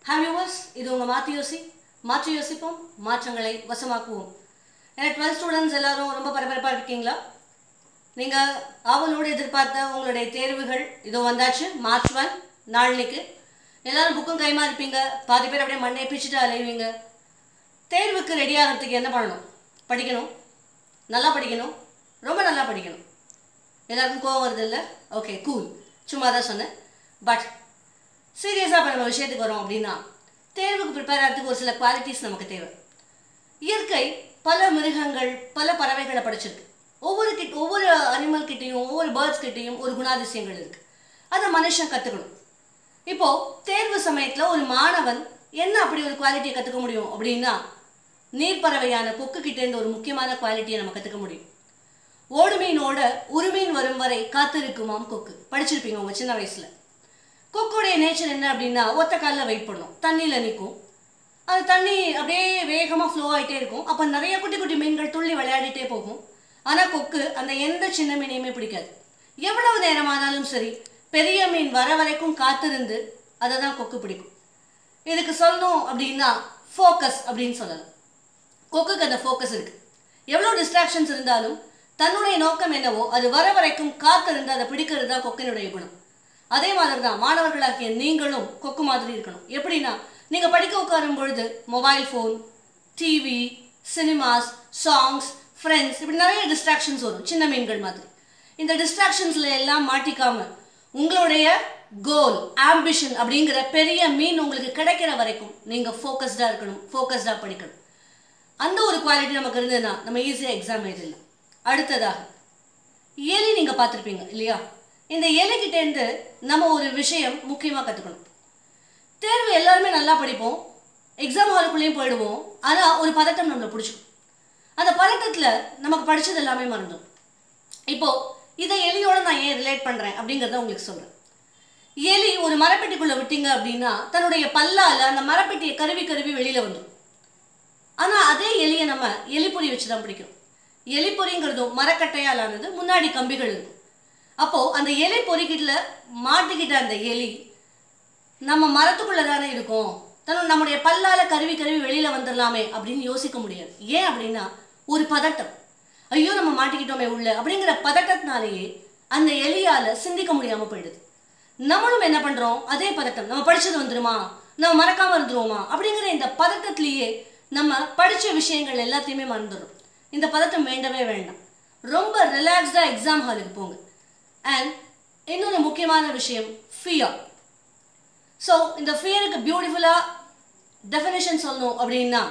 Hi viewers, இது உங்க மாற்றி யோசிப்போம் மாற்றங்களை வசமாக்குவோம். ஏன்னா 12 ஸ்டூடண்ட்ஸ் எல்லாரும் ரொம்ப பரபரப்பா இருக்கீங்களா? நீங்க ஆவலோடு எதிர்பார்த்த உங்களுடைய தேர்வுகள் இதோ வந்தாச்சு. மார்ச் 1 நாளைக்கு எல்லாரும் புக்கும் கைமா இருப்பீங்க. பாதி பேர் அப்படியே மண்டையை பிச்சுட்டு அலைவீங்க. தேர்வுக்கு ரெடி ஆகிறதுக்கு என்ன பண்ணணும்? படிக்கணும், நல்லா படிக்கணும், ரொம்ப நல்லா படிக்கணும். எல்லாருக்கும் கோவம் வருது இல்லை? ஓகே கூல், சும்மா தான் சொன்னேன். பட் சீரியஸாக இப்போ நம்ம விஷயத்துக்கு வரோம் அப்படின்னா தேர்வுக்கு ப்ரிப்பேர் ஆகிறதுக்கு ஒரு சில குவாலிட்டிஸ் நமக்கு தேவை. இயற்கை பல மிருகங்கள் பல பறவைகளை படைச்சிருக்கு. ஒவ்வொரு அனிமல் கிட்டையும் ஒவ்வொரு பேர்ட்ஸ் கிட்டையும் ஒரு குணாதிசயங்கள் இருக்குது. அதை மனுஷன் கற்றுக்கணும். இப்போது தேர்வு சமயத்தில் ஒரு மாணவன் என்ன அப்படி ஒரு குவாலிட்டியை கற்றுக்க முடியும் அப்படின்னா நீர்ப்பறவையான கொக்கு கிட்டேருந்து ஒரு முக்கியமான குவாலிட்டியை நம்ம கற்றுக்க முடியும். ஓடு மீனோட உருமீன் வரும் வரை காத்திருக்குமாம் கொக்கு. படிச்சிருப்பீங்க உங்கள் சின்ன வயசில். கொக்குடைய நேச்சர் என்ன அப்படின்னா ஒத்த காலில் வெயிட் பண்ணும், தண்ணியில் நிற்கும். அது தண்ணி அப்படியே வேகமாக ஃப்ளோ ஆகிட்டே இருக்கும். அப்போ நிறைய குட்டி குட்டி மீன்கள் துள்ளி விளையாடிட்டே போகும். ஆனால் கொக்கு அந்த எந்த சின்ன மீனையுமே பிடிக்காது. எவ்வளவு நேரமானாலும் சரி பெரிய மீன் வர வரைக்கும் காத்திருந்து அதை தான் கொக்கு பிடிக்கும். இதுக்கு சொல்லணும் அப்படின்னா ஃபோக்கஸ் அப்படின்னு சொல்லலாம். கொக்குக்கு அந்த ஃபோக்கஸ் இருக்குது. எவ்வளோ டிஸ்ட்ராக்ஷன்ஸ் இருந்தாலும் தன்னுடைய நோக்கம் என்னவோ அது வர வரைக்கும் காத்திருந்து அதை பிடிக்கிறது தான் கொக்கினுடைய குணம். அதே மாதிரி தான் மாணவர்களாகிய நீங்களும் கொக்கு மாதிரி இருக்கணும். எப்படின்னா நீங்கள் படிக்க உட்காரும் பொழுது mobile phone, TV, cinemas, songs, friends இப்படி நிறைய டிஸ்ட்ராக்ஷன்ஸ் வரும் சின்ன மீன்கள் மாதிரி. இந்த டிஸ்ட்ராக்ஷன்ஸில் எல்லாம் மாட்டிக்காமல் உங்களுடைய கோல், ஆம்பிஷன் அப்படிங்கிற பெரிய மீன் உங்களுக்கு கிடைக்கிற வரைக்கும் நீங்கள் ஃபோக்கஸ்டாக இருக்கணும், ஃபோக்கஸ்டாக படிக்கணும். அந்த ஒரு குவாலிட்டி நமக்கு இருந்ததுன்னா நம்ம ஈஸியாக எக்ஸாம் எழுதலாம். அடுத்ததாக எலி நீங்கள் பார்த்துருப்பீங்க இல்லையா? இந்த எலிக்கிட்டேருந்து நம்ம ஒரு விஷயம் முக்கியமாக கற்றுக்கணும். தேர்வு எல்லாருமே நல்லா படிப்போம், எக்ஸாம் ஹாலுக்குள்ளேயும் போயிடுவோம். ஆனால் ஒரு பதட்டம் நம்மளை பிடிச்சிக்கும். அந்த பதட்டத்தில் நமக்கு படித்தது எல்லாமே மறந்துடும். இப்போது இதை எலியோடு நான் ஏன் ரிலேட் பண்ணுறேன் அப்படிங்கிறத உங்களுக்கு சொல்கிறேன். எலி ஒரு மரப்பெட்டிக்குள்ளே விட்டீங்க அப்படின்னா தன்னுடைய பல்லால் அந்த மரப்பெட்டியை கருவி வெளியில் வந்துடும். ஆனால் அதே எலியை நம்ம எலிப்பொறி வச்சு தான் பிடிக்கிறோம். எலிப்பொறிங்கிறதும் மரக்கட்டையால் ஆனது, முன்னாடி கம்பிகள் இருக்கும். அப்போது அந்த எலி பொறிக்கிட்ட மாட்டிக்கிட்ட அந்த எலி நம்ம மரத்துக்குள்ளே தானே இருக்கும், நம்முடைய பல்லால் கருவி வெளியில் வந்துடலாமே அப்படின்னு யோசிக்க முடியாது. ஏன் அப்படின்னா ஒரு பதட்டம். ஐயோ நம்ம மாட்டிக்கிட்டோமே உள்ள அப்படிங்கிற பதட்டத்தினாலேயே அந்த எலியால் சிந்திக்க முடியாமல் போயிடுது. நம்மளும் என்ன பண்ணுறோம், அதே பதட்டம், நம்ம படித்தது வந்துடுமா, நம்ம மறக்காமல் இருந்துருவோமா அப்படிங்கிற இந்த பதட்டத்திலேயே நம்ம படித்த விஷயங்கள் எல்லாத்தையுமே மறந்துடும். இந்த பதட்டம் வேண்டவே வேண்டாம். ரொம்ப ரிலாக்ஸ்டாக எக்ஸாம் ஹாலுக்கு போங்க. அண்ட் இன்னொரு முக்கியமான விஷயம் ஃபியர். ஸோ இந்த ஃபியருக்கு பியூட்டிஃபுல்லாக டெஃபினேஷன் சொல்லணும் அப்படின்னா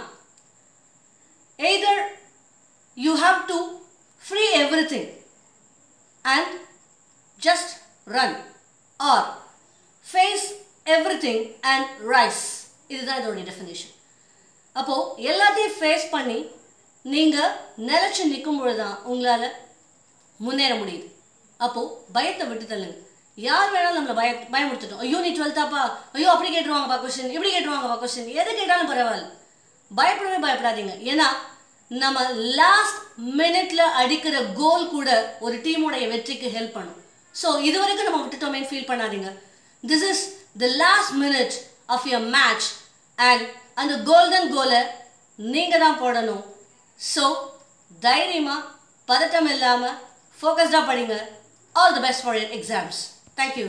either you have to free everything and just run, or face everything and rise. இதுதான் இதோடைய டெஃபினேஷன். அப்போது எல்லாத்தையும் ஃபேஸ் பண்ணி நீங்கள் நிலச்சி நிற்கும் பொழுது தான் உங்களால் முன்னேற முடியுது. அப்போது பயத்தை விட்டு தள்ளுங்க. யார் வேணாலும் நம்மளை பயமுறுத்துட்டோம். ஐயோ நீ 12தாப்பா, ஐயோ அப்படி கேட்டுருவாங்கப்பா கொஸ்டின், இப்படி கேட்டுருவாங்கப்பா கொஸ்டின், எது கேட்டாலும் பரவாயில்ல, பயப்படவே பயப்படாதீங்க. ஏன்னா நம்ம லாஸ்ட் மினிட்ல அடிக்கிற கோல் கூட ஒரு டீமோடைய வெற்றிக்கு ஹெல்ப் பண்ணும். ஸோ இது வரைக்கும் நம்ம விட்டுட்டோமே ஃபீல் பண்ணாதீங்க. This is the last minute of your match and அந்த கோல்டன் கோலை நீங்கள் தான் போடணும். ஸோ தைரியமாக பதட்டம் இல்லாமல் ஃபோக்கஸ்டாக படிங்க. All the best for your exams. Thank you.